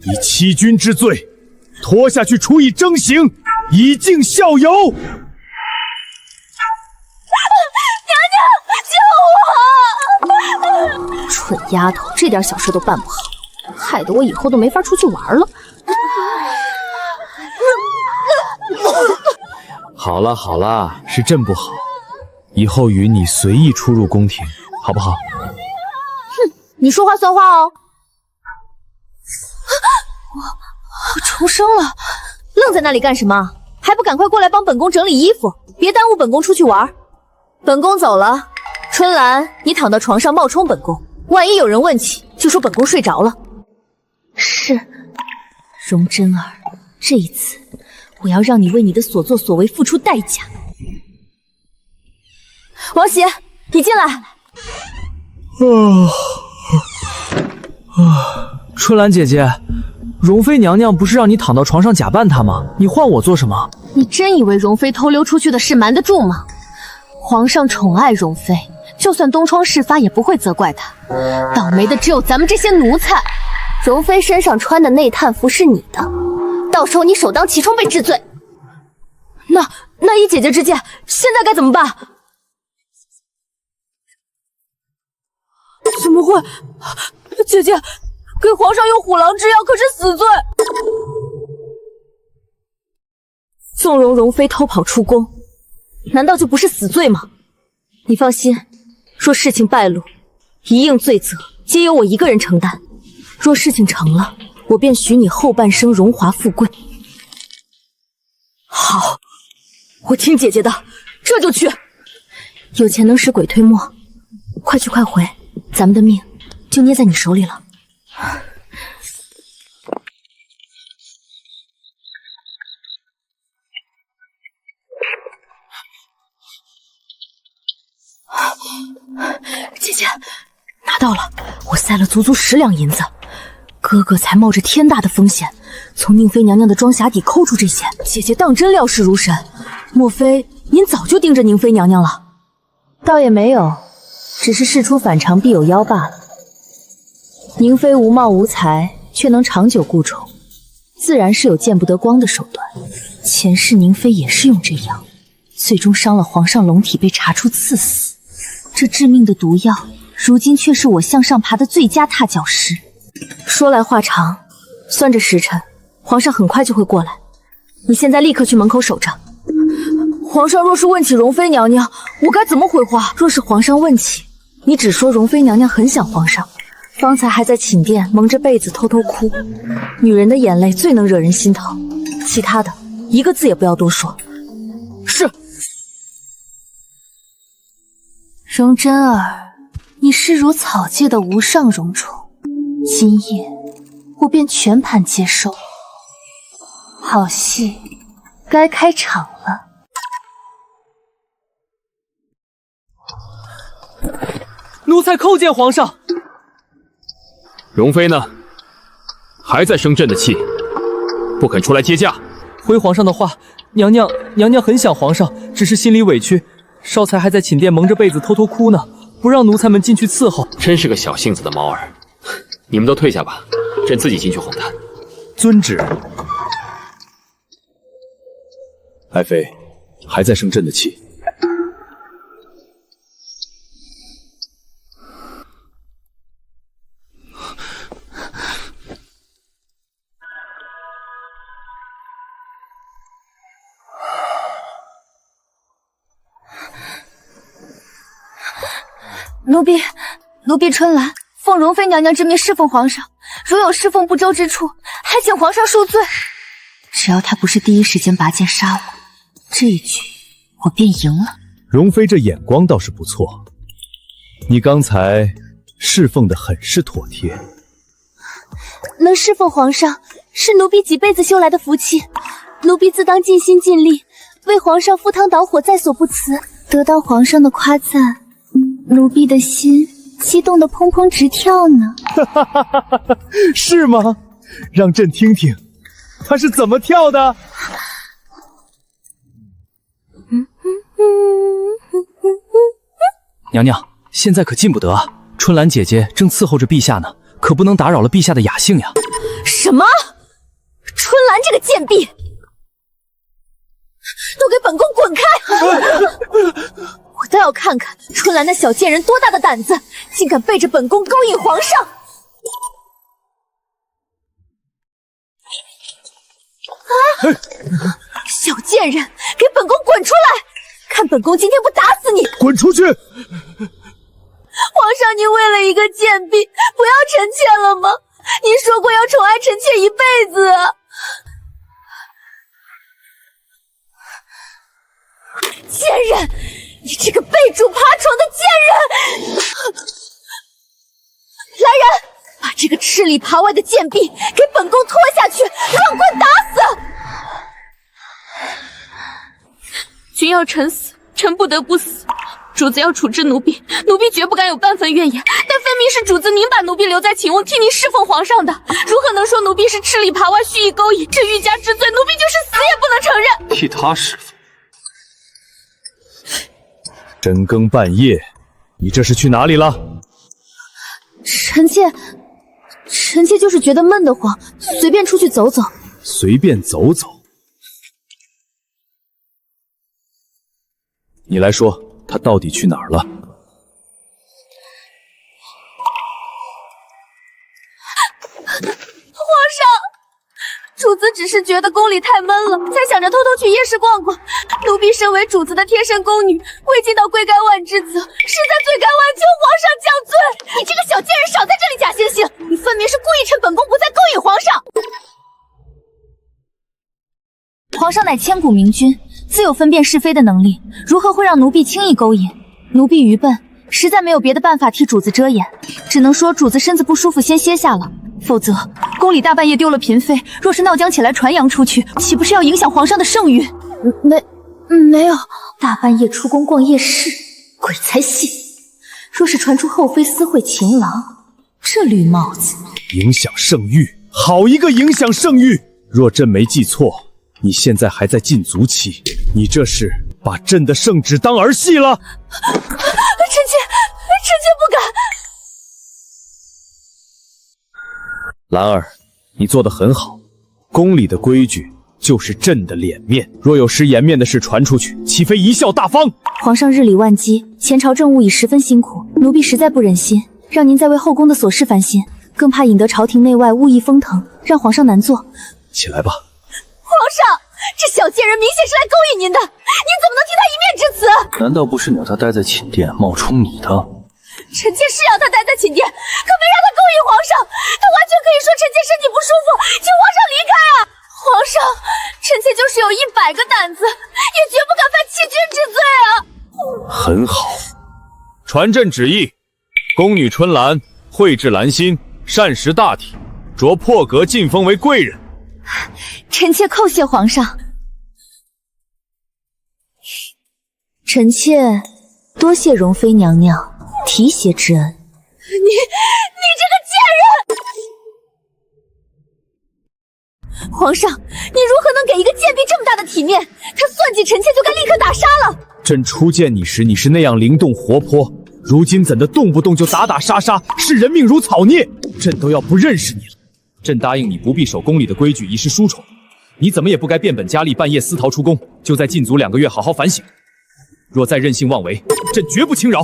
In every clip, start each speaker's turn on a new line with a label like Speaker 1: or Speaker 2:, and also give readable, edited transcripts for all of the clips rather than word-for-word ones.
Speaker 1: 以欺君之罪拖下去处以征刑，以儆效尤。
Speaker 2: 蠢丫头，这点小事都办不好，害得我以后都没法出去玩了。
Speaker 1: 好了好了，是朕不好，以后允你随意出入宫廷，好不好？
Speaker 2: 哼，你说话算话哦。我重生了，愣在那里干什么？还不赶快过来帮本宫整理衣服，别耽误本宫出去玩。本宫走了，春兰，你躺到床上冒充本宫，万一有人问起，就说本宫睡着了。是，容真儿，这一次我要让你为你的所作所为付出代价。王喜，你进来。
Speaker 3: 春兰姐姐，容妃娘娘不是让你躺到床上假扮她吗？你唤我做什么？
Speaker 2: 你真以为容妃偷溜出去的事瞒得住吗？皇上宠爱容妃，就算东窗事发也不会责怪她。倒霉的只有咱们这些奴才。容妃身上穿的内探服是你的，到时候你首当其冲被治罪。那依姐姐之见，现在该怎么办？怎么会？姐姐，给皇上用虎狼之药可是死罪。纵容容妃偷跑出宫，难道就不是死罪吗？你放心，若事情败露，一应罪责皆由我一个人承担。若事情成了，我便许你后半生荣华富贵。好，我听姐姐的，这就去。有钱能使鬼推磨，快去快回，咱们的命就捏在你手里了。姐姐，拿到了，我塞了足足10两银子。哥哥才冒着天大的风险，从宁妃娘娘的装匣底抠出这些，姐姐当真料事如神。莫非您早就盯着宁妃娘娘了？倒也没有，只是事出反常必有妖罢了。宁妃无貌无才，却能长久顾宠，自然是有见不得光的手段。前世宁妃也是用这样，最终伤了皇上龙体，被查出赐死。这致命的毒药，如今却是我向上爬的最佳踏脚石。说来话长，算着时辰，皇上很快就会过来。你现在立刻去门口守着。皇上若是问起容妃娘娘，我该怎么回话？若是皇上问起，你只说容妃娘娘很想皇上，方才还在寝殿蒙着被子偷偷哭。女人的眼泪最能惹人心疼，其他的一个字也不要多说。是。容真儿，你视如草芥的无上荣宠，今夜我便全盘接受。好戏该开场了。
Speaker 3: 奴才叩见皇上。
Speaker 1: 容妃呢？还在生朕的气，不肯出来接驾。
Speaker 3: 回皇上的话，娘娘很想皇上，只是心里委屈。少才还在寝殿蒙着被子偷偷哭呢，不让奴才们进去伺候。
Speaker 4: 真是个小性子的猫儿。你们都退下吧，朕自己进去哄她。
Speaker 1: 遵旨。爱妃还在生朕的气。
Speaker 2: 奴婢春兰奉容妃娘娘之命侍奉皇上，如有侍奉不周之处，还请皇上恕罪。只要他不是第一时间拔剑杀我，这一局我便赢了。
Speaker 1: 容妃这眼光倒是不错，你刚才侍奉的很是妥帖。
Speaker 2: 能侍奉皇上是奴婢几辈子修来的福气，奴婢自当尽心尽力，为皇上赴汤蹈火在所不辞。得到皇上的夸赞，奴婢的心激动得砰砰直跳呢。
Speaker 1: 是吗？让朕听听，他是怎么跳的？
Speaker 3: 娘娘，现在可进不得啊！春兰姐姐正伺候着陛下呢，可不能打扰了陛下的雅兴呀。
Speaker 2: 什么？春兰这个贱婢，都给本宫滚开！我倒要看看春兰那小贱人多大的胆子，竟敢背着本宫勾引皇上！小贱人，给本宫滚出来！看本宫今天不打死你！
Speaker 1: 滚出去！
Speaker 2: 皇上，您为了一个贱婢，不要臣妾了吗？您说过要宠爱臣妾一辈子。贱人，你这个背主爬床的贱人！来人，把这个吃里扒外的贱婢给本宫拖下去，乱棍打死！
Speaker 5: 君要臣死，臣不得不死。主子要处置奴婢，奴婢绝不敢有半分怨言。但分明是主子您把奴婢留在寝瓮，替您侍奉皇上的，如何能说奴婢是吃里扒外、蓄意勾引？这欲加之罪，奴婢就是死也不能承认。
Speaker 6: 替他侍奉。
Speaker 1: 深更半夜，你这是去哪里了？
Speaker 2: 臣妾就是觉得闷得慌，随便出去走走。
Speaker 1: 随便走走。你来说，他到底去哪儿了？
Speaker 5: 皇上，主子只是觉得宫里太闷了，才想着偷偷去夜市逛逛。奴婢身为主子的贴身宫女，未尽到贵该万之责，实在罪该万，求皇上降罪。
Speaker 2: 你这个小贱人，少在这里假惺惺！你分明是故意趁本宫不在勾引皇上。皇上乃千古明君，自有分辨是非的能力，如何会让奴婢轻易勾引？奴婢愚笨，实在没有别的办法替主子遮掩，只能说主子身子不舒服，先歇下了。否则，宫里大半夜丢了嫔妃，若是闹僵起来传扬出去，岂不是要影响皇上的圣誉？没有，大半夜出宫逛夜市，鬼才信。若是传出后妃私会情郎，这绿帽子
Speaker 1: 影响圣誉，好一个影响圣誉！若朕没记错，你现在还在禁足期，你这是把朕的圣旨当儿戏了。
Speaker 2: 臣妾不敢。
Speaker 1: 兰儿，你做得很好。宫里的规矩就是朕的脸面，若有失颜面的事传出去，岂非贻笑大方？
Speaker 2: 皇上日理万机，前朝政务已十分辛苦，奴婢实在不忍心让您再为后宫的琐事烦心，更怕引得朝廷内外物议风腾，让皇上难做。
Speaker 1: 起来吧。
Speaker 2: 皇上，这小贱人明显是来勾引您的，您怎么能替她一面之词？
Speaker 6: 难道不是你让他待在寝殿冒充你的？
Speaker 2: 臣妾是让她待在寝殿，可没让她勾引皇上。她完全可以说臣妾身体不舒服，请皇上离开啊！皇上，臣妾就是有100个胆子，也绝不敢犯欺君之罪啊！
Speaker 1: 很好，传朕旨意，宫女春兰绘制兰心，善识大体，着破格晋封为贵人。
Speaker 2: 臣妾叩谢皇上。臣妾多谢容妃娘娘提携之恩。你这个贱人！皇上，你如何能给一个贱婢这么大的体面？她算计臣妾就该立刻打杀了。
Speaker 1: 朕初见你时，你是那样灵动活泼，如今怎的动不动就打打杀杀，视人命如草孽？朕都要不认识你了。朕答应你不必守宫里的规矩，以示疏宠，你怎么也不该变本加厉，半夜私逃出宫，就在禁足2个月好好反省。若再任性妄为，朕绝不轻饶。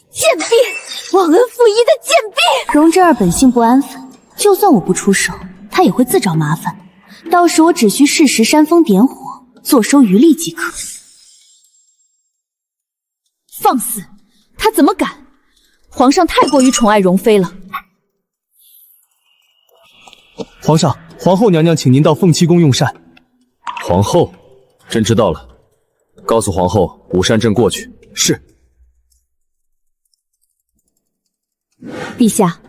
Speaker 2: 贱婢，忘恩负义的贱婢！容真儿本性不安分，就算我不出手，她也会自找麻烦。到时我只需适时煽风点火，坐收渔利即可。放肆！他怎么敢？皇上太过于宠爱容妃了。
Speaker 3: 皇上，皇后娘娘请您到凤栖宫用膳。
Speaker 1: 皇后，朕知道了，告诉皇后午膳朕过去。是。
Speaker 2: 陛下，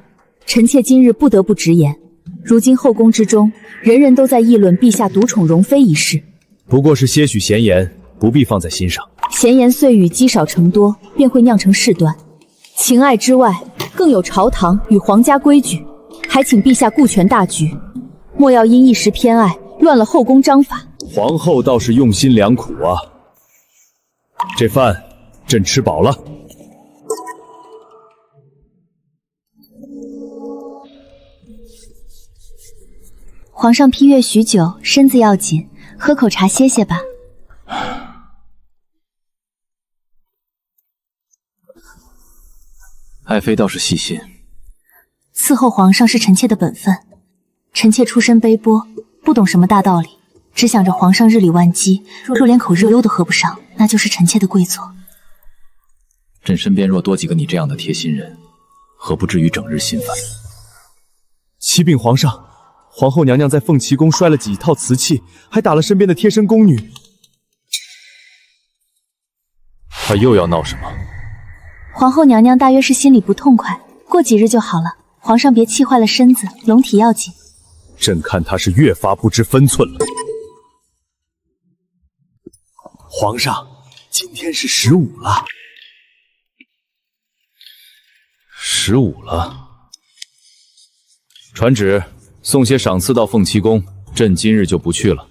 Speaker 2: 臣妾今日不得不直言，如今后宫之中，人人都在议论陛下独宠容妃一事，
Speaker 1: 不过是些许闲言，不必放在心上。
Speaker 2: 闲言碎语积少成多，便会酿成事端。情爱之外，更有朝堂与皇家规矩，还请陛下顾全大局，莫要因一时偏爱，乱了后宫章法。
Speaker 1: 皇后倒是用心良苦啊。这饭朕吃饱了。
Speaker 2: 皇上批阅许久，身子要紧，喝口茶歇歇吧。
Speaker 6: 爱妃倒是细心。
Speaker 2: 伺候皇上是臣妾的本分。臣妾出身卑薄，不懂什么大道理，只想着皇上日理万机，若连口热粥都喝不上，那就是臣妾的贵错。
Speaker 6: 朕身边若多几个你这样的贴心人，何不至于整日心烦？
Speaker 1: 启禀皇上，皇后娘娘在凤岐宫摔了几套瓷器，还打了身边的贴身宫女。
Speaker 6: 她又要闹什么？
Speaker 2: 皇后娘娘大约是心里不痛快，过几日就好了。皇上别气坏了身子，龙体要紧。
Speaker 1: 朕看她是越发不知分寸了。皇上，今天是15了。
Speaker 6: 15了。传旨，送些赏赐到凤岐宫，朕今日就不去了。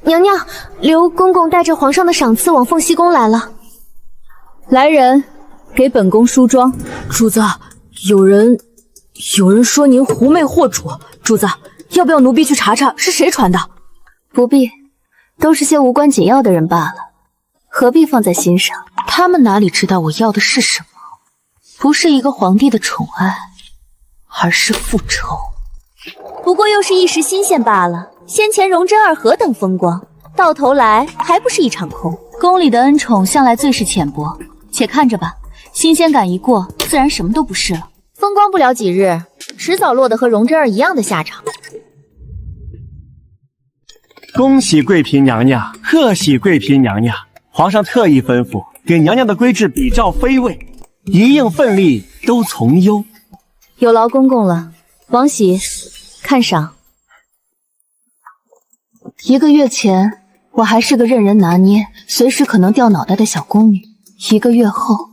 Speaker 2: 娘娘，刘公公带着皇上的赏赐往凤栖宫来了。
Speaker 7: 来人，给本宫梳妆。
Speaker 2: 主子，有人说您狐媚惑主，主子要不要奴婢去查查是谁传的？不必，都是些无关紧要的人罢了，何必放在心上？他们哪里知道我要的是什么？不是一个皇帝的宠爱，而是复仇。
Speaker 7: 不过又是一时新鲜罢了。先前容真儿何等风光，到头来还不是一场空。
Speaker 2: 宫里的恩宠向来最是浅薄，且看着吧，新鲜感一过，自然什么都不是了。
Speaker 7: 风光不了几日，迟早落得和容真儿一样的下场。
Speaker 8: 恭喜贵嫔娘娘，贺喜贵嫔娘娘！皇上特意吩咐给娘娘的规制比照妃位，一应份例都从优。
Speaker 7: 有劳公公了，王喜，看赏。
Speaker 2: 1个月前，我还是个任人拿捏、随时可能掉脑袋的小宫女；1个月后，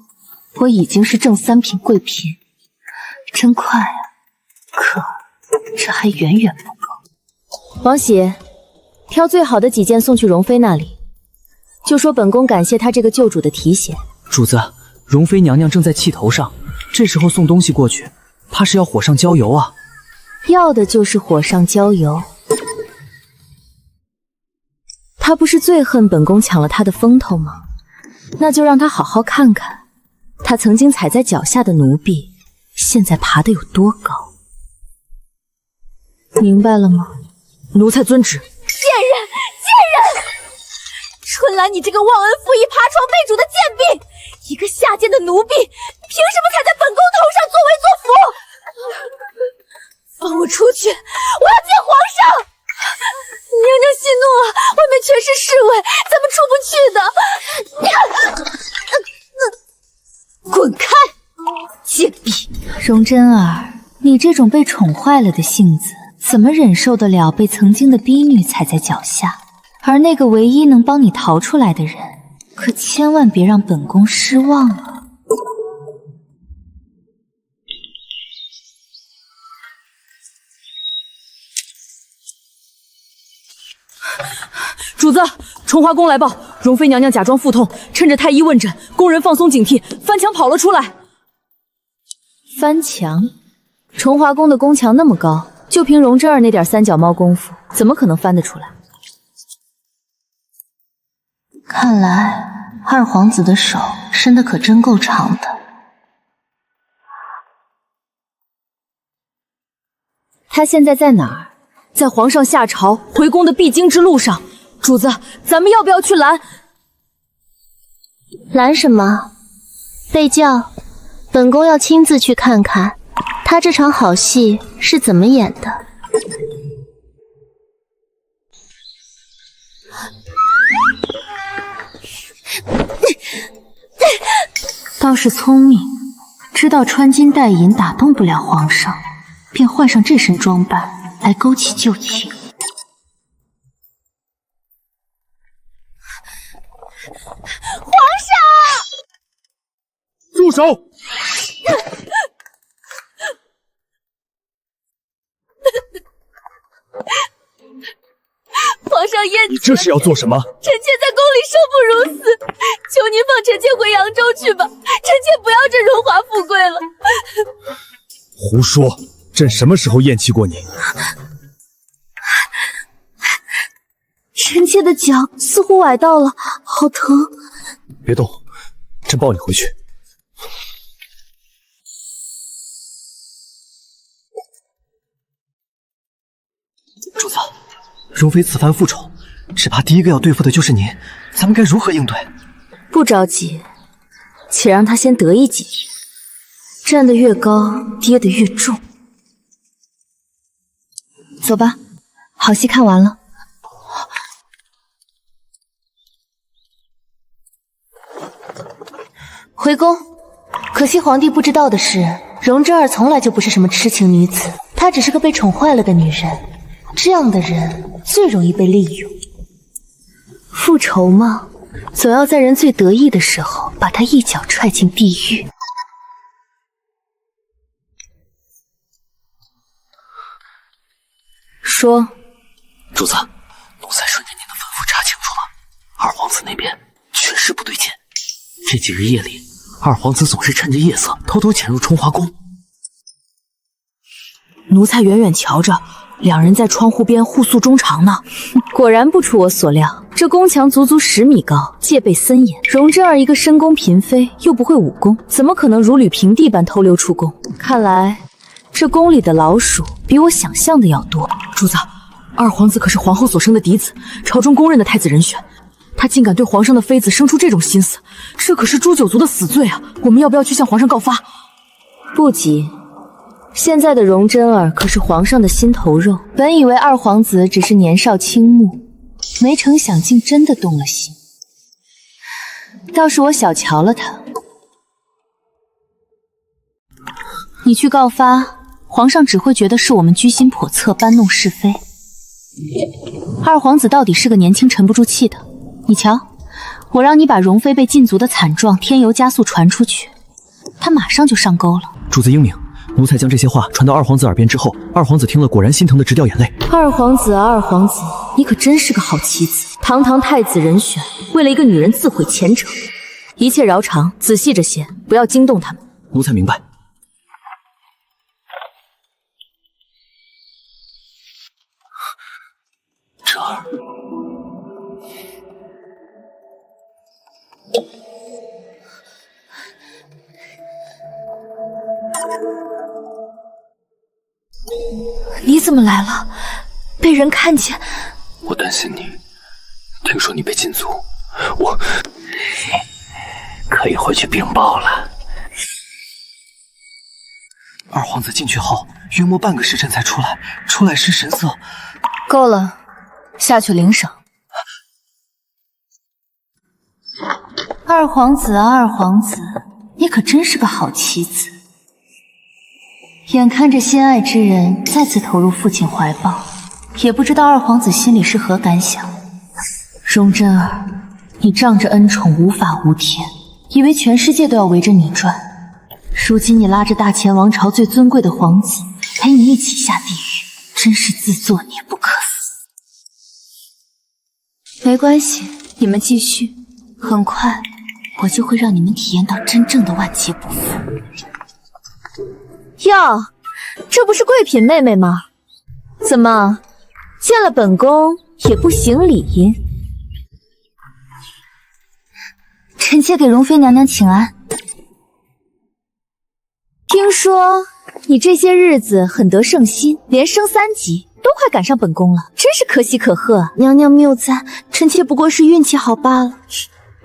Speaker 2: 我已经是正3品贵嫔，真快啊！可这还远远不够。
Speaker 7: 王喜，挑最好的几件送去容妃那里，就说本宫感谢她这个救主的提携。
Speaker 3: 主子，容妃娘娘正在气头上，这时候送东西过去，怕是要火上浇油啊！
Speaker 7: 要的就是火上浇油。他不是最恨本宫抢了他的风头吗？那就让他好好看看，他曾经踩在脚下的奴婢，现在爬得有多高。明白了吗？
Speaker 2: 奴才遵旨。
Speaker 7: 贱人！春兰，你这个忘恩负义、爬床背主的贱婢！一个下贱的奴婢，凭什么踩在本宫头上作威作福？放我出去！我要见皇上！娘娘息怒啊，外面全是侍卫，咱们出不去的。滚开！贱婢！
Speaker 2: 容真儿，你这种被宠坏了的性子，怎么忍受得了被曾经的婢女踩在脚下？而那个唯一能帮你逃出来的人，可千万别让本宫失望啊！
Speaker 7: 主子，崇华宫来报，容妃娘娘假装腹痛，趁着太医问诊，宫人放松警惕，翻墙跑了出来。翻墙？崇华宫的宫墙那么高，就凭容真儿那点三脚猫功夫，怎么可能翻得出来？
Speaker 2: 看来二皇子的手伸得可真够长的。
Speaker 7: 他现在在哪儿？在皇上下朝回宫的必经之路上。主子，咱们要不要去拦？
Speaker 9: 拦什么？被叫，本宫要亲自去看看，他这场好戏是怎么演的。
Speaker 2: 倒是聪明，知道穿金戴银打动不了皇上，便换上这身装扮来勾起旧情。
Speaker 7: 皇上！
Speaker 1: 住手！
Speaker 7: 皇上
Speaker 5: 要厌弃。
Speaker 1: 你这是要做什么？
Speaker 5: 臣妾在宫里生不如死，求您放臣妾回扬州去吧，臣妾不要这荣华富贵了。
Speaker 1: 胡说！朕什么时候厌弃过你？
Speaker 2: 臣妾的脚似乎崴到了，好疼。
Speaker 1: 别动，朕抱你回去。
Speaker 8: 主子，容妃此番复仇，只怕第一个要对付的就是您，咱们该如何应对？
Speaker 2: 不着急，且让他先得意几天。站得越高，跌得越重。走吧，好戏看完了。回宫。可惜皇帝不知道的是，容珍儿从来就不是什么痴情女子，她只是个被宠坏了的女人。这样的人最容易被利用。复仇嘛，总要在人最得意的时候，把他一脚踹进地狱。说，
Speaker 8: 主子，奴才顺着您的吩咐查清楚了，二皇子那边确实不对劲。这几日夜里，二皇子总是趁着夜色偷偷潜入崇华宫。
Speaker 2: 奴才远远瞧着，两人在窗户边互诉衷肠呢。果然不出我所料，这宫墙足足10米高，戒备森严。容珍儿一个深宫嫔妃，又不会武功，怎么可能如履平地般偷溜出宫？看来这宫里的老鼠比我想象的要多。主子，二皇子可是皇后所生的嫡子，朝中公认的太子人选。他竟敢对皇上的妃子生出这种心思，这可是诛九族的死罪啊！我们要不要去向皇上告发？不急。现在的容珍儿可是皇上的心头肉，本以为二皇子只是年少轻慕，没成想竟真的动了心。倒是我小瞧了他。你去告发，皇上只会觉得是我们居心叵测，搬弄是非。二皇子到底是个年轻沉不住气的，你瞧，我让你把容妃被禁足的惨状添油加醋传出去，他马上就上钩了。
Speaker 8: 主子英明。奴才将这些话传到二皇子耳边之后，二皇子听了果然心疼的直掉眼泪。
Speaker 2: 二皇子啊，二皇子，你可真是个好棋子，堂堂太子人选，为了一个女人自毁前程。一切饶常，仔细着些，不要惊动他们。
Speaker 8: 奴才明白。这儿。
Speaker 2: 你怎么来了？被人看见？
Speaker 8: 我担心你。听说你被禁足，我可以回去禀报了。二皇子进去后，约莫半个时辰才出来，出来时神色……
Speaker 2: 够了，下去领赏。二皇子啊，二皇子，你可真是个好棋子。眼看着心爱之人再次投入父亲怀抱，也不知道二皇子心里是何感想。容珍儿，你仗着恩宠无法无天，以为全世界都要围着你转。如今你拉着大前王朝最尊贵的皇子陪你一起下地狱，真是自作孽不可死。没关系，你们继续，很快我就会让你们体验到真正的万劫不复。哟，这不是贵嫔妹妹吗？怎么见了本宫也不行礼？臣妾给容妃娘娘请安。听说你这些日子很得圣心，连升3级，都快赶上本宫了，真是可喜可贺啊！娘娘谬赞，臣妾不过是运气好罢了。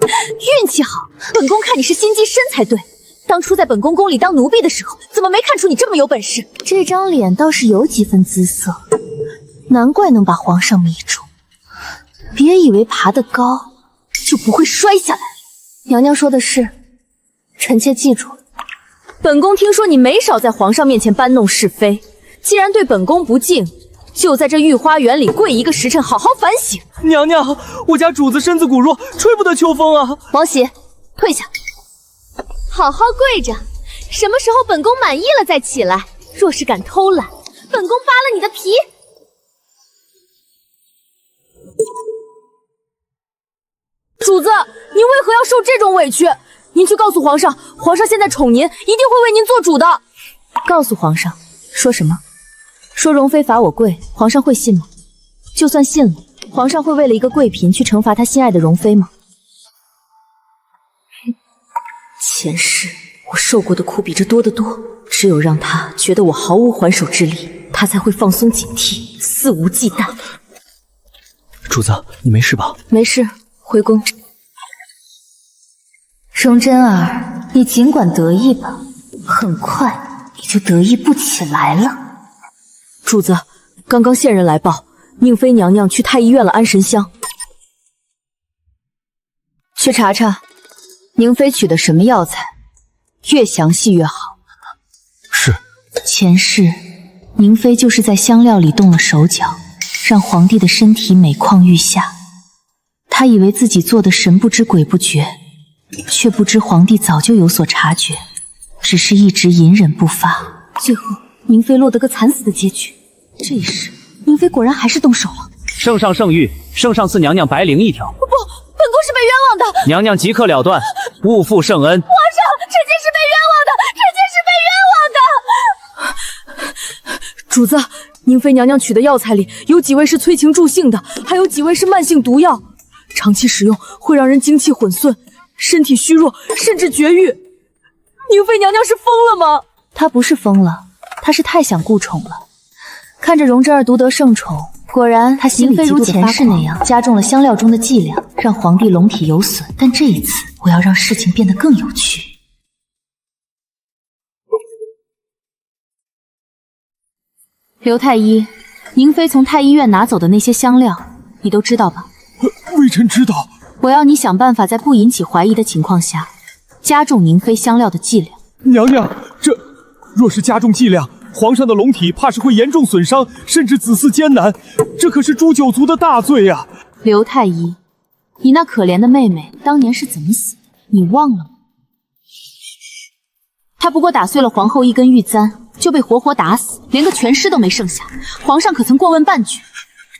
Speaker 2: 运气好？本宫看你是心机深才对。当初在本宫宫里当奴婢的时候，怎么没看出你这么有本事？这张脸倒是有几分姿色，难怪能把皇上迷住。别以为爬得高就不会摔下来。娘娘说的是，臣妾记住了。本宫听说你没少在皇上面前搬弄是非，既然对本宫不敬，就在这御花园里跪一个时辰，好好反省。
Speaker 3: 娘娘，我家主子身子骨弱，吹不得秋风啊！
Speaker 2: 王喜，退下。好好跪着，什么时候本宫满意了再起来。若是敢偷懒，本宫扒了你的皮。
Speaker 7: 何要受这种委屈？您去告诉皇上，皇上现在宠您，一定会为您做主的。告诉皇上，说什么？说容妃罚我跪，皇上会信吗？就算信了，皇上会为了一个贵嫔去惩罚他心爱的容妃吗？前世我受过的苦比这多得多，只有让他觉得我毫无还手之力，他才会放松警惕，肆无忌惮。
Speaker 3: 主子，你没事吧？
Speaker 7: 没事，回宫。
Speaker 2: 容真儿，你尽管得意吧，很快你就得意不起来了。
Speaker 7: 主子，刚刚线人来报，宁妃娘娘去太医院了安神香。去查查，宁妃取的什么药材，越详细越好。
Speaker 3: 是。
Speaker 2: 前世，宁妃就是在香料里动了手脚，让皇帝的身体每况愈下。她以为自己做的神不知鬼不觉，却不知皇帝早就有所察觉，只是一直隐忍不发。最后，宁妃落得个惨死的结局。这一世，宁妃果然还是动手了。
Speaker 8: 圣上圣谕，圣上赐娘娘白绫一条。
Speaker 7: 不，本宫是被冤枉的。
Speaker 8: 娘娘即刻了断，勿负圣恩。
Speaker 7: 皇上，臣妾是被冤枉的，臣妾是被冤枉的。主子，宁妃娘娘取的药材里有几味是催情助兴的，还有几味是慢性毒药，长期使用会让人精气混沌，身体虚弱，甚至绝育。宁妃娘娘是疯了吗？
Speaker 2: 她不是疯了，她是太想顾宠了。看着容真儿独得圣宠，果然她心里嫉妒的前世那样加重了香料中的剂量，让皇帝龙体有损。但这一次，我要让事情变得更有趣。刘太医，宁妃从太医院拿走的那些香料，你都知道吧？
Speaker 1: 微臣知道。
Speaker 2: 我要你想办法在不引起怀疑的情况下，加重宁妃香料的剂量。
Speaker 1: 娘娘，这若是加重剂量，皇上的龙体怕是会严重损伤，甚至子嗣艰难，这可是诛九族的大罪呀！
Speaker 2: 刘太医，你那可怜的妹妹当年是怎么死的？你忘了吗？她不过打碎了皇后一根玉簪，就被活活打死，连个全尸都没剩下。皇上可曾过问半句？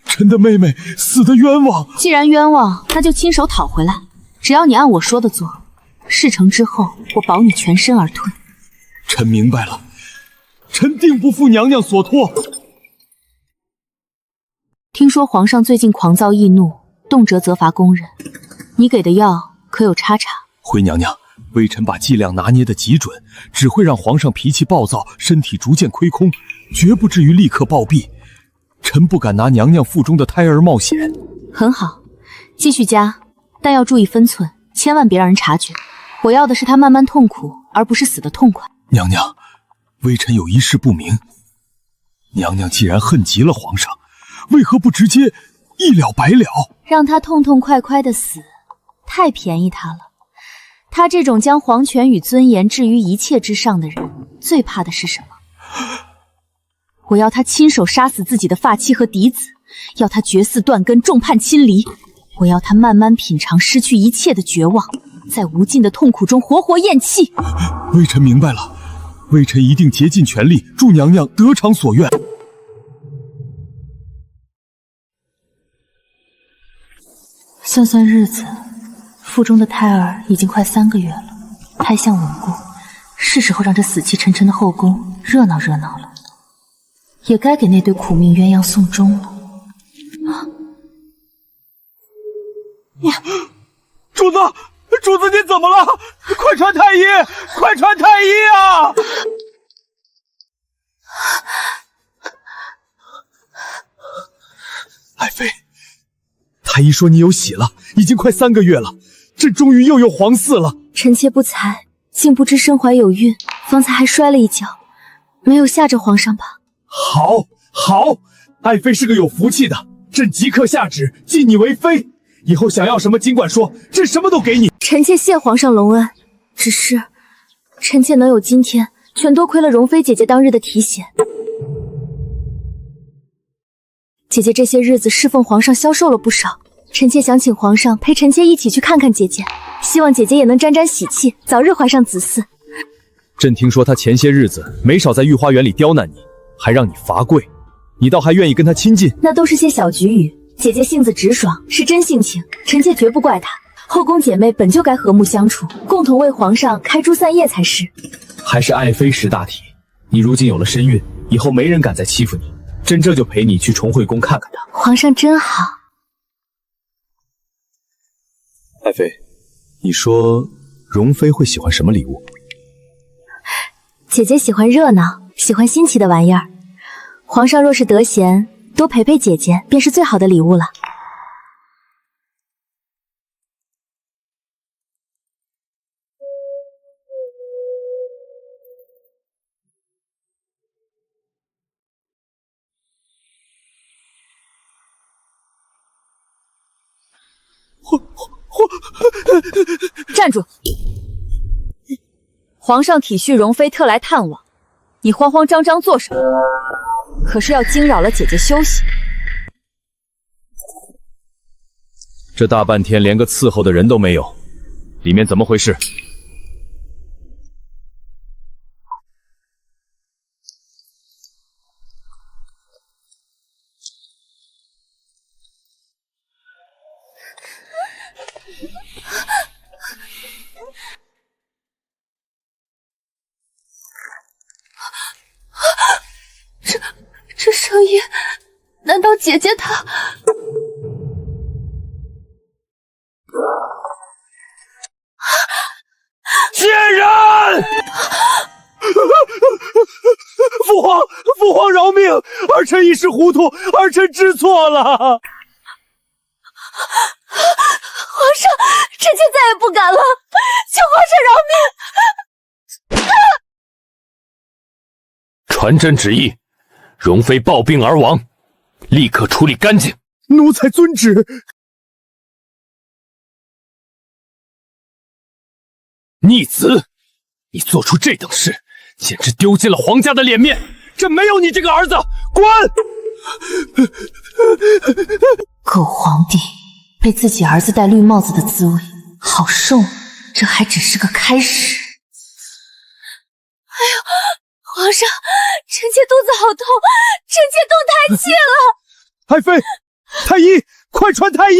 Speaker 1: 臣的妹妹死得冤枉。
Speaker 2: 既然冤枉，那就亲手讨回来。只要你按我说的做，事成之后，我保你全身而退。
Speaker 1: 臣明白了。臣定不负娘娘所托。
Speaker 2: 听说皇上最近狂躁易怒，动辄责罚宫人，你给的药可有查查？
Speaker 1: 回娘娘，微臣把剂量拿捏得极准，只会让皇上脾气暴躁，身体逐渐亏空，绝不至于立刻暴毙。臣不敢拿娘娘腹中的胎儿冒险。
Speaker 2: 很好，继续加，但要注意分寸，千万别让人察觉。我要的是他慢慢痛苦，而不是死得痛快。
Speaker 1: 娘娘，微臣有一事不明，娘娘既然恨极了皇上，为何不直接一了百了？
Speaker 2: 让他痛痛快快的死，太便宜他了。他这种将皇权与尊严置于一切之上的人，最怕的是什么？我要他亲手杀死自己的发妻和嫡子，要他绝嗣断根，众叛亲离。我要他慢慢品尝失去一切的绝望，在无尽的痛苦中活活咽气。
Speaker 1: 微臣明白了，微臣一定竭尽全力，助娘娘得偿所愿。
Speaker 2: 算算日子，腹中的胎儿已经快3个月了，胎相稳固，是时候让这死气沉沉的后宫热闹热闹了。也该给那对苦命鸳鸯送终了。
Speaker 1: 主子，主子您怎么了？快传太医，快传太医啊！爱妃，太医说你有喜了，已经快3个月了，朕终于又有皇嗣了。
Speaker 2: 臣妾不才，竟不知身怀有孕，方才还摔了一跤，没有吓着皇上吧？
Speaker 1: 好，好，爱妃是个有福气的，朕即刻下旨继你为妃。以后想要什么尽管说，朕什么都给你。
Speaker 2: 臣妾谢皇上隆恩，只是臣妾能有今天，全多亏了容妃姐姐当日的提携。姐姐这些日子侍奉皇上消瘦了不少，臣妾想请皇上陪臣妾一起去看看姐姐，希望姐姐也能沾沾喜气，早日怀上子嗣。
Speaker 1: 朕听说她前些日子没少在御花园里刁难你，还让你罚跪，你倒还愿意跟她亲近？
Speaker 2: 那都是些小局语，姐姐性子直爽，是真性情，臣妾绝不怪她。后宫姐妹本就该和睦相处，共同为皇上开枝散叶才是。
Speaker 1: 还是爱妃识大体。你如今有了身孕，以后没人敢再欺负你。朕这就陪你去重惠宫看看她。
Speaker 2: 皇上真好。
Speaker 1: 爱妃，你说容妃会喜欢什么礼物？
Speaker 2: 姐姐喜欢热闹，喜欢新奇的玩意儿。皇上若是得闲，多陪陪姐姐，便是最好的礼物了。
Speaker 7: 站住！皇上体恤容妃特来探望，你慌慌张张做什么？可是要惊扰了姐姐休息。
Speaker 1: 这大半天连个伺候的人都没有，里面怎么回事？
Speaker 5: 这声音，难道姐姐她？
Speaker 1: 贱人！父皇饶命！儿臣一时糊涂，儿臣知错了。
Speaker 5: 皇上，臣妾再也不敢了，求皇上饶命！
Speaker 4: 传朕旨意，容妃暴病而亡，立刻处理干净。
Speaker 1: 奴才遵旨。
Speaker 4: 逆子，你做出这等事，简直丢尽了皇家的脸面！朕没有你这个儿子，滚！
Speaker 2: 狗皇帝被自己儿子戴绿帽子的滋味，好受吗？这还只是个开始。
Speaker 5: 哎呦，皇上，臣妾肚子好痛，臣妾动胎气了。
Speaker 1: 爱妃，太医，快传太医！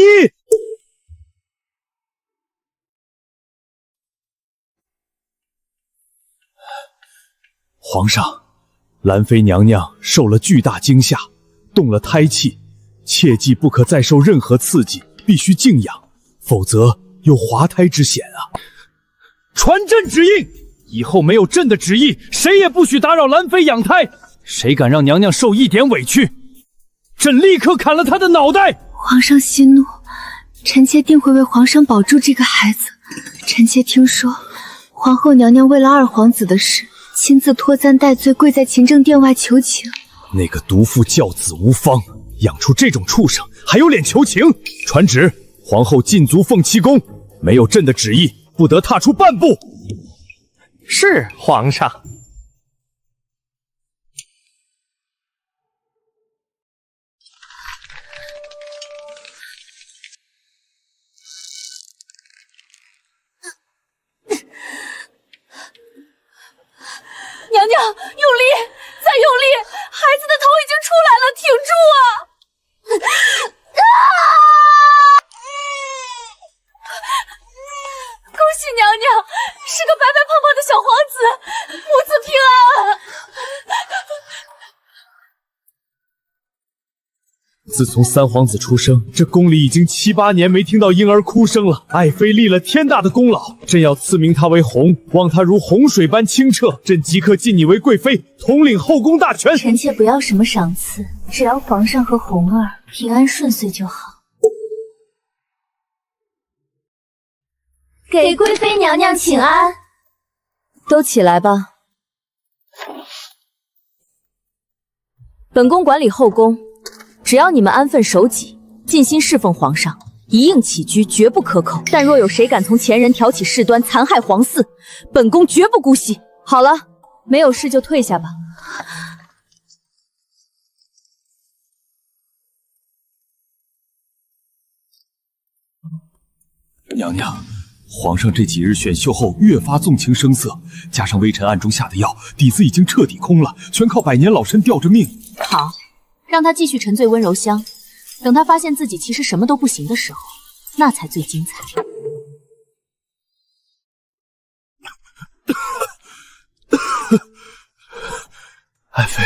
Speaker 1: 皇上，兰妃娘娘受了巨大惊吓，动了胎气，切记不可再受任何刺激，必须静养，否则有滑胎之险啊！传朕旨意，以后没有朕的旨意，谁也不许打扰兰妃养胎。谁敢让娘娘受一点委屈，朕立刻砍了他的脑袋！
Speaker 5: 皇上息怒，臣妾定会为皇上保住这个孩子。臣妾听说，皇后娘娘为了二皇子的事，亲自拖簪戴罪，跪在勤政殿外求情。
Speaker 1: 那个毒妇教子无方，养出这种畜生，还有脸求情？传旨，皇后禁足凤栖宫，没有朕的旨意，不得踏出半步。
Speaker 8: 是皇上。
Speaker 5: 娘娘，用力，再用力！孩子的头已经出来了，挺住啊！恭喜娘娘，是个白白胖胖的小皇子，母子平安。
Speaker 1: 自从三皇子出生，这宫里已经7、8年没听到婴儿哭声了。爱妃立了天大的功劳，朕要赐名她为红，望她如洪水般清澈。朕即刻晋你为贵妃，统领后宫大权。
Speaker 2: 臣妾不要什么赏赐，只要皇上和红儿平安顺遂就好。给贵妃娘娘请安。
Speaker 7: 都起来吧。本宫管理后宫，只要你们安分守己，尽心侍奉皇上，一应起居，绝不可口。但若有谁敢从前人挑起事端，残害皇嗣，本宫绝不姑息。好了，没有事就退下吧。
Speaker 1: 娘娘，皇上这几日选秀后越发纵情声色，加上微臣暗中下的药，底子已经彻底空了，全靠百年老参吊着命。
Speaker 7: 好，让他继续沉醉温柔乡，等他发现自己其实什么都不行的时候，那才最精彩。
Speaker 8: 爱妃，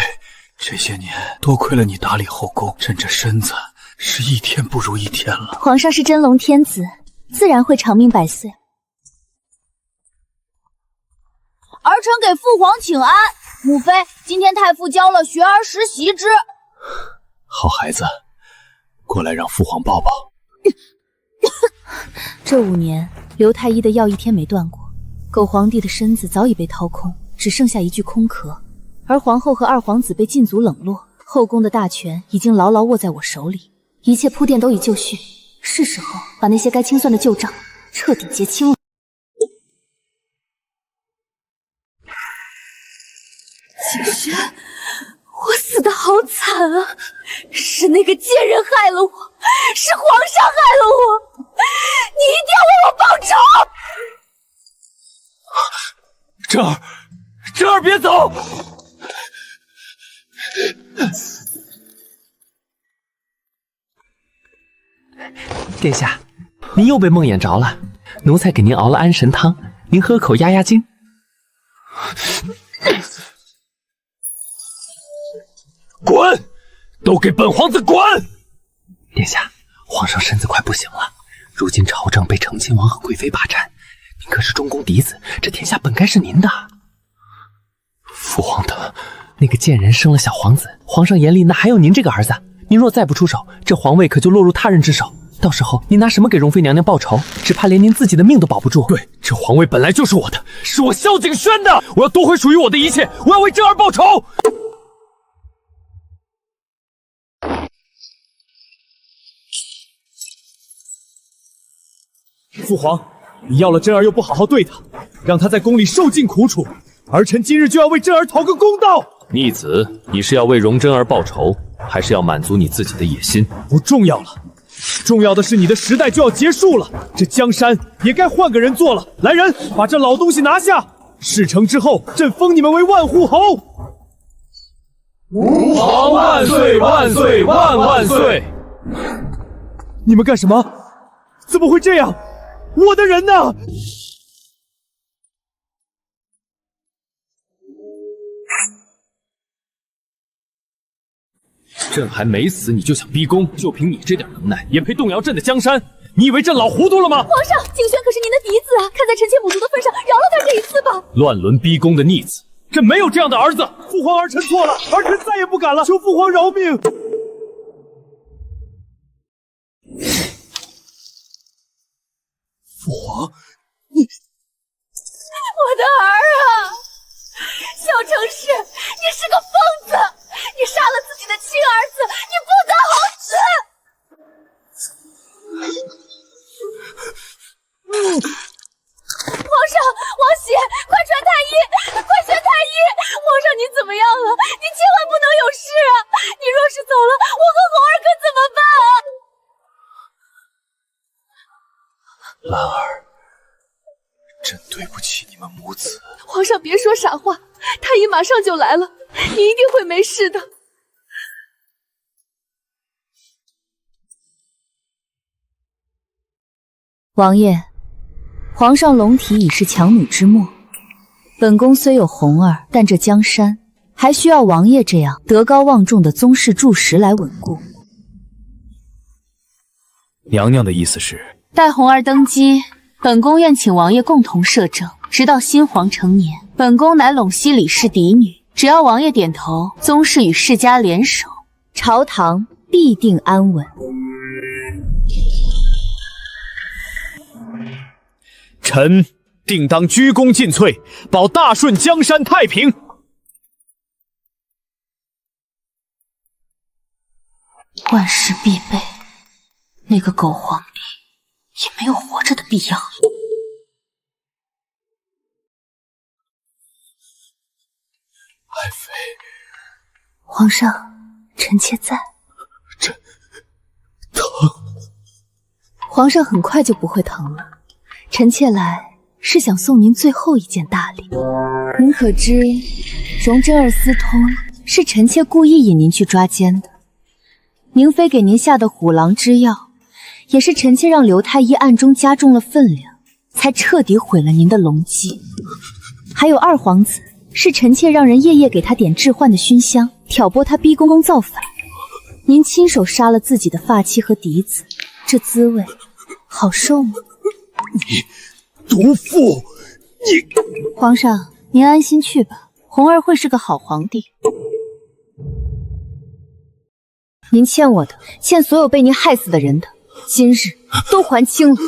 Speaker 8: 这些年多亏了你打理后宫，朕这身子是一天不如一天了。
Speaker 9: 皇上是真龙天子，自然会长命百岁。
Speaker 2: 儿臣给父皇请安。母妃，今天太傅交了学而时习之。
Speaker 8: 好孩子，过来让父皇抱抱。
Speaker 7: 这5年，刘太医的药一天没断过。狗皇帝的身子早已被掏空，只剩下一具空壳。而皇后和二皇子被禁足冷落，后宫的大权已经牢牢握在我手里，一切铺垫都已就绪，是时候把那些该清算的旧账彻底结清了。
Speaker 2: 景轩，我死得好惨啊！是那个贱人害了我，是皇上害了我，你一定要为我报仇！
Speaker 4: 珍儿别走！
Speaker 8: 殿下，您又被梦魇着了。奴才给您熬了安神汤，您喝口压压惊。
Speaker 4: 滚！都给本皇子滚！
Speaker 8: 殿下，皇上身子快不行了，如今朝政被成亲王和贵妃霸占，您可是中宫嫡子，这天下本该是您的。父皇的那个贱人生了小皇子，皇上眼里哪还有您这个儿子？您若再不出手，这皇位可就落入他人之手。到时候您拿什么给容妃娘娘报仇？只怕连您自己的命都保不住。
Speaker 4: 对，这皇位本来就是我的，是我萧景轩的，我要夺回属于我的一切，我要为珍儿报仇。
Speaker 1: 父皇，你要了珍儿又不好好对她，让她在宫里受尽苦楚，儿臣今日就要为珍儿讨个公道。
Speaker 6: 逆子，你是要为容珍儿报仇，还是要满足你自己的野心？
Speaker 1: 不重要了，重要的是你的时代就要结束了，这江山也该换个人做了。来人，把这老东西拿下！事成之后，朕封你们为万户侯。
Speaker 4: 吾皇万岁万岁万万岁！
Speaker 1: 你们干什么？怎么会这样？我的人呢？
Speaker 6: 朕还没死，你就想逼宫？就凭你这点能耐，也配动摇朕的江山？你以为朕老糊涂了吗？
Speaker 2: 皇上，景轩可是您的嫡子啊，看在臣妾母族的份上，饶了他这一次吧。
Speaker 6: 乱伦逼宫的逆子，
Speaker 1: 朕没有这样的儿子。父皇，儿臣错了，儿臣再也不敢了，求父皇饶命。父皇，你，
Speaker 2: 我的儿啊！小程氏，你是个疯子！你杀了自己的亲儿子，你不得好死！皇上，王喜，快传太医，快宣太医！皇上您怎么样了？您千万不能有事啊！你若是走了，我和红儿可怎么办啊？
Speaker 8: 兰儿，朕对不起你们母子。
Speaker 2: 皇上别说傻话，太医马上就来了，你一定会没事的。
Speaker 7: 王爷，皇上龙体已是强弩之末，本宫虽有红儿，但这江山还需要王爷这样德高望重的宗室柱石来稳固。
Speaker 1: 娘娘的意思是，
Speaker 5: 待红儿登基，本宫愿请王爷共同摄政，直到新皇成年。本宫乃陇西李氏嫡女，只要王爷点头，宗室与世家联手，
Speaker 7: 朝堂必定安稳。
Speaker 1: 臣定当鞠躬尽瘁，保大顺江山太平。
Speaker 5: 万事必备，那个狗皇帝也没有活着的必要。
Speaker 8: 爱妃，
Speaker 7: 皇上，臣妾在。
Speaker 8: 疼。
Speaker 7: 皇上很快就不会疼了。臣妾来是想送您最后一件大礼。您可知，容珍儿私通是臣妾故意引您去抓奸的。宁妃给您下的虎狼之药，也是臣妾让刘太医暗中加重了分量，才彻底毁了您的龙基。还有二皇子
Speaker 2: 是臣妾让人夜夜给他点致幻的熏香，挑拨他逼公公造反。您亲手杀了自己的发妻和嫡子，这滋味好受吗？
Speaker 4: 你毒妇！你
Speaker 2: 皇上，您安心去吧，红儿会是个好皇帝。您欠我的，欠所有被您害死的人的，今日都还清了。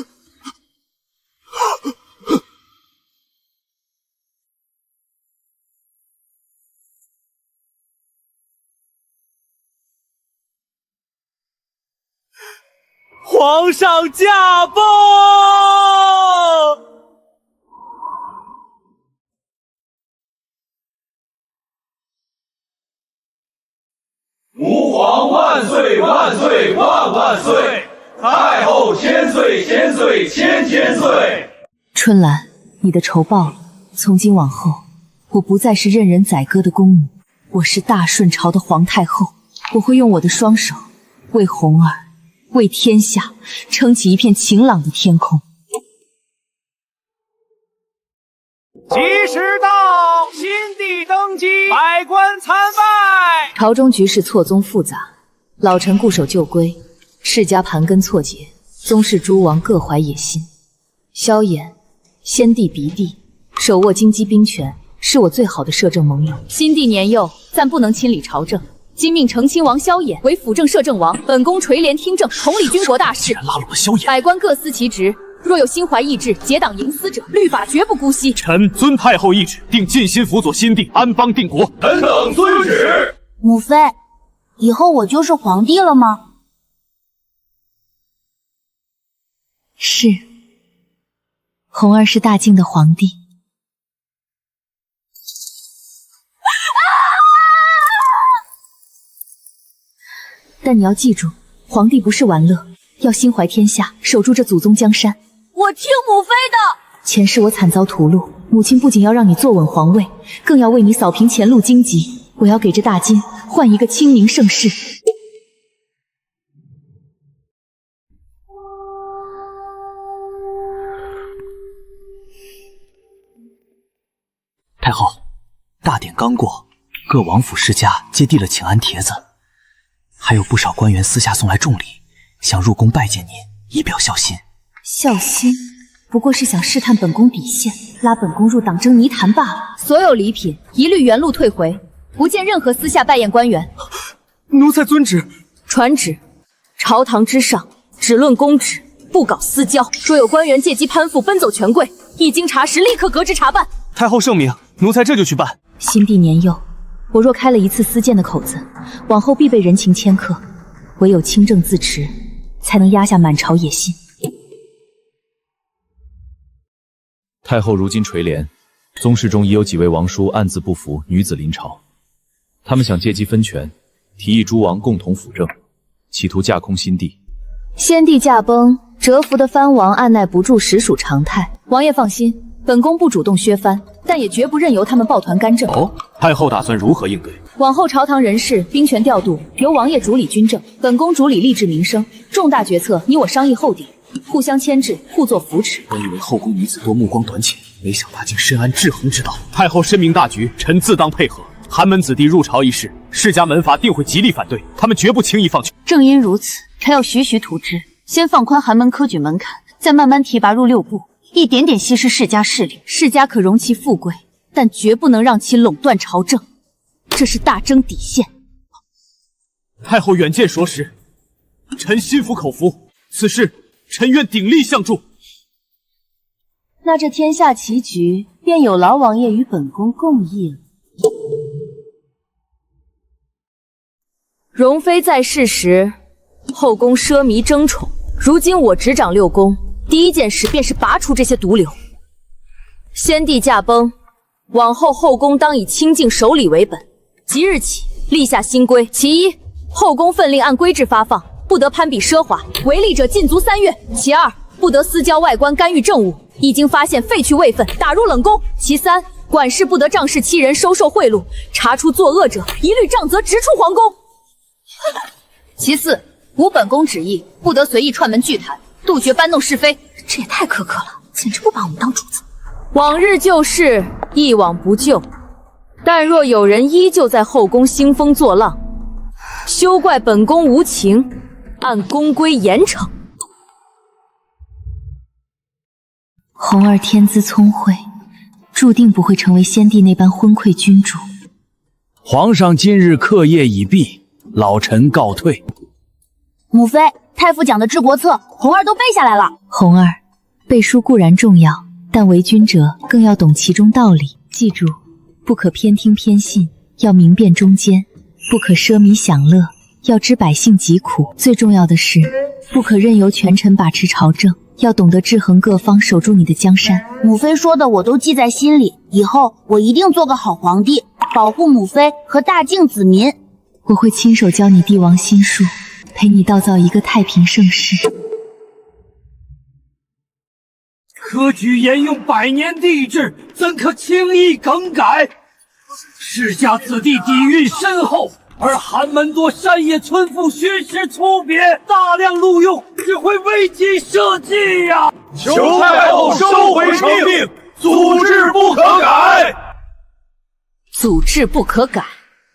Speaker 3: 皇上驾崩！
Speaker 10: 吾皇万岁万岁万万岁！太后千岁千岁千千岁！
Speaker 2: 春兰，你的仇报了。从今往后，我不再是任人宰割的宫女，我是大顺朝的皇太后。我会用我的双手，为红儿，为天下，撑起一片晴朗的天空。
Speaker 11: 吉时到，新帝登基，百官参拜。
Speaker 2: 朝中局势错综复杂，老臣固守旧规，世家盘根错节，宗室诸王各怀野心。萧衍，先帝嫡弟，手握京畿兵权，是我最好的摄政盟友。
Speaker 7: 新帝年幼，暂不能亲理朝政，今命成亲王萧衍为辅政摄政王，本宫垂帘听政，统理军国大事。
Speaker 4: 拉拢了萧衍，
Speaker 7: 百官各司其职，若有心怀异志、结党营私者，律法绝不姑息。
Speaker 4: 臣遵太后懿旨，定尽心辅佐新帝安邦定国。
Speaker 10: 等等遵旨。
Speaker 12: 母妃，以后我就是皇帝了吗？
Speaker 2: 是，红儿是大晋的皇帝。但你要记住，皇帝不是玩乐，要心怀天下，守住这祖宗江山。
Speaker 12: 我听母妃的。
Speaker 2: 前世我惨遭屠戮，母亲不仅要让你坐稳皇位，更要为你扫平前路荆棘。我要给这大晋换一个清明盛世。
Speaker 8: 太后，大典刚过，各王府世家皆递了请安帖子，还有不少官员私下送来重礼，想入宫拜见您，以表孝心。
Speaker 2: 孝心不过是想试探本宫底线，拉本宫入党争泥潭罢了。
Speaker 7: 所有礼品一律原路退回，不见任何私下拜宴官员。
Speaker 3: 奴才遵旨。
Speaker 7: 传旨：朝堂之上，只论公职，不搞私交。若有官员借机攀附，奔走权贵，一经查实，立刻革职查办。
Speaker 3: 太后圣明，奴才这就去办。
Speaker 2: 新帝年幼，我若开了一次私谏的口子，往后必被人情牵刻。唯有清正自持，才能压下满朝野心。
Speaker 6: 太后如今垂帘，宗室中已有几位王叔暗自不服女子临朝，他们想借机分权，提议诸王共同辅政，企图架空新帝。
Speaker 2: 先帝驾崩，蛰伏的藩王按耐不住，实属常态。
Speaker 7: 王爷放心，本宫不主动削藩，但也绝不任由他们抱团干政。
Speaker 4: 哦，太后打算如何应对？
Speaker 7: 往后朝堂人事、兵权调度由王爷主理军政，本宫主理吏治民生，重大决策你我商议后定，互相牵制，互作扶持。
Speaker 4: 本以为后宫女子多目光短浅，没想她竟深谙制衡之道。太后深明大局，臣自当配合。寒门子弟入朝一事，世家门阀定会极力反对，他们绝不轻易放弃。
Speaker 12: 正因如此，臣要徐徐图之，先放宽寒门科举门槛，再慢慢提拔入六部，一点点稀释世家势力。
Speaker 7: 世家可容其富贵，但绝不能让其垄断朝政，这是大征底线。
Speaker 4: 太后远见卓识，臣心服口服。此事臣愿鼎力相助。
Speaker 12: 那这天下棋局便有劳王爷与本宫共议了。
Speaker 7: 容妃在世时，后宫奢靡争宠，如今我执掌六宫，第一件事便是拔除这些毒瘤。先帝驾崩，往后后宫当以清净守礼为本，即日起立下新规：其一，后宫分令按规制发放，不得攀比奢华，违例者禁足3月；其二，不得私交外官干预政务，一经发现废去位分，打入冷宫；其三，管事不得仗势欺人，收受贿赂，查出作恶者，一律杖责，直出皇宫。其四，无本宫旨意，不得随意串门聚谈，杜绝搬弄是非。
Speaker 2: 这也太苛刻了，简直不把我们当主子。
Speaker 7: 往日旧事，一往不咎。但若有人依旧在后宫兴风作浪，休怪本宫无情，按宫规严惩。
Speaker 9: 红儿天资聪慧，注定不会成为先帝那般昏聩君主。
Speaker 4: 皇上今日课业已毕，老臣告退。
Speaker 12: 母妃，太傅讲的治国策，红儿都背下来了。
Speaker 9: 红儿，背书固然重要，但为君者更要懂其中道理。记住，不可偏听偏信，要明辨中间；不可奢靡享乐，要知百姓疾苦。最重要的是，不可任由权臣把持朝政，要懂得制衡各方，守住你的江山。
Speaker 12: 母妃说的我都记在心里，以后我一定做个好皇帝，保护母妃和大靖子民。
Speaker 9: 我会亲手教你帝王心术，陪你缔造一个太平盛世。
Speaker 11: 科举沿用100年帝制，怎可轻易更改？世家子弟底蕴深厚，而寒门多山野村妇，学识粗鄙，大量录用，只会为己社稷呀！
Speaker 10: 求太后收回成命，祖制不可改。
Speaker 7: 祖制不可改，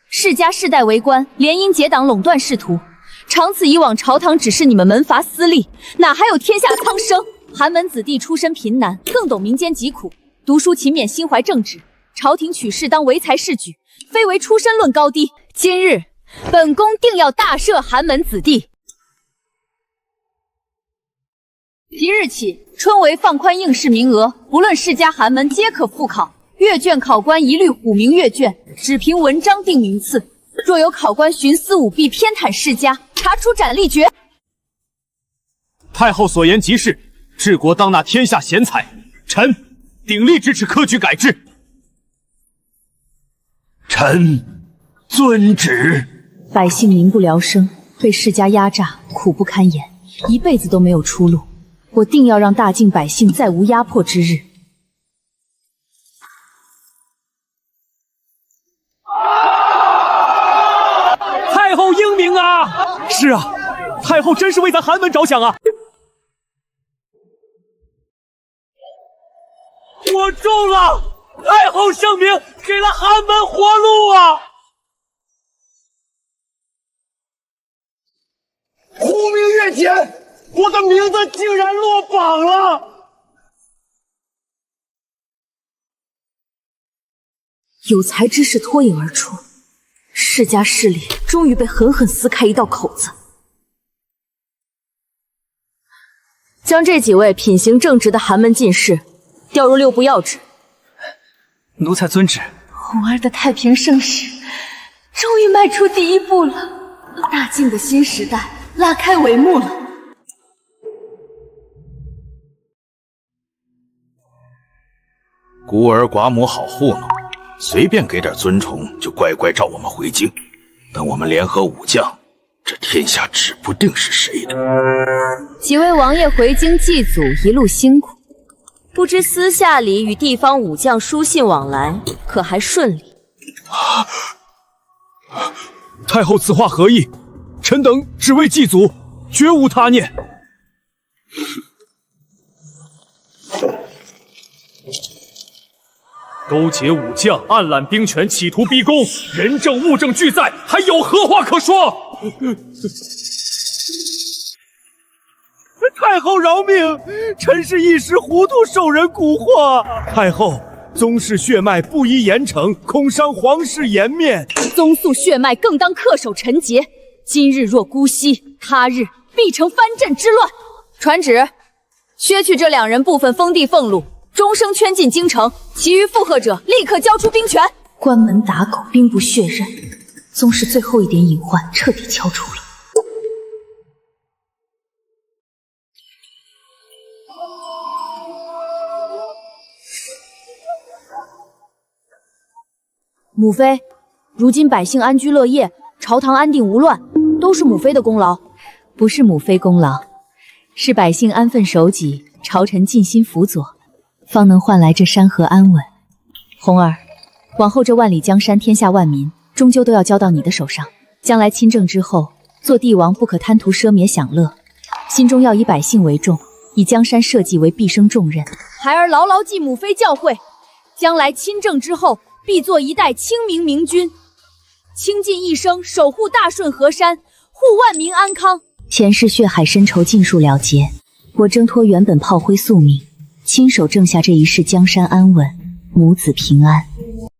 Speaker 7: 世家世代为官，联姻结党，垄断仕途，长此以往，朝堂只是你们门阀私利，哪还有天下苍生？寒门子弟出身贫难，更懂民间疾苦，读书勤勉，心怀正直。朝廷取士当唯才是举，非为出身论高低。今日本宫定要大赦寒门子弟。即日起，春闱放宽应试名额，不论世家寒门皆可复考。阅卷考官一律虎名阅卷，只凭文章定名次。若有考官徇私舞弊、偏袒世家，查处斩立决。
Speaker 4: 太后所言极是，治国当纳天下贤才，臣鼎力支持科举改制。
Speaker 11: 臣遵旨。
Speaker 7: 百姓民不聊生，被世家压榨，苦不堪言，一辈子都没有出路。我定要让大晋百姓再无压迫之日。
Speaker 3: 太后英明啊！是啊，太后真是为咱寒门着想啊！
Speaker 11: 我中了！太后圣明，给了寒门活路啊！呼名跃前，我的名字竟然落榜了！
Speaker 7: 有才之士脱颖而出，世家势力终于被狠狠撕开一道口子。将这几位品行正直的寒门进士调入6部要职。
Speaker 3: 奴才遵旨。
Speaker 7: 红儿的太平盛世终于迈出第一步了，大晋的新时代拉开帷幕了。
Speaker 10: 孤儿寡母好糊弄，随便给点尊崇就乖乖召我们回京。等我们联合武将，这天下指不定是谁的。
Speaker 7: 几位王爷回京祭祖，一路辛苦，不知私下里与地方武将书信往来，可还顺利？
Speaker 1: 太后此话何意？臣等只为祭祖，绝无他念。勾结武将，暗揽兵权，企图逼宫，人证物证俱在，还有何话可说？
Speaker 11: 太后饶命！臣是一时糊涂，受人蛊惑。
Speaker 1: 太后，宗室血脉不宜严惩，恐伤皇室颜面。
Speaker 7: 宗宿血脉更当恪守臣节，今日若姑息，他日必成藩镇之乱。传旨，削去这2人部分封地俸禄，终生圈禁京城，其余附和者立刻交出兵权。关门打狗，兵不血刃，宗室最后一点隐患彻底敲除了。母妃，如今百姓安居乐业，朝堂安定无乱，都是母妃的功劳。
Speaker 9: 不是母妃功劳，是百姓安分守己，朝臣尽心辅佐，方能换来这山河安稳。红儿，往后这万里江山，天下万民，终究都要交到你的手上。将来亲政之后，做帝王不可贪图奢靡享乐，心中要以百姓为重，以江山社稷为毕生重任。
Speaker 7: 孩儿牢牢记母妃教诲，将来亲政之后，必做一代清明明君，倾尽一生守护大顺河山，护万民安康。
Speaker 9: 前世血海深仇尽数了结，我挣脱原本炮灰宿命，亲手挣下这一世江山安稳，母子平安。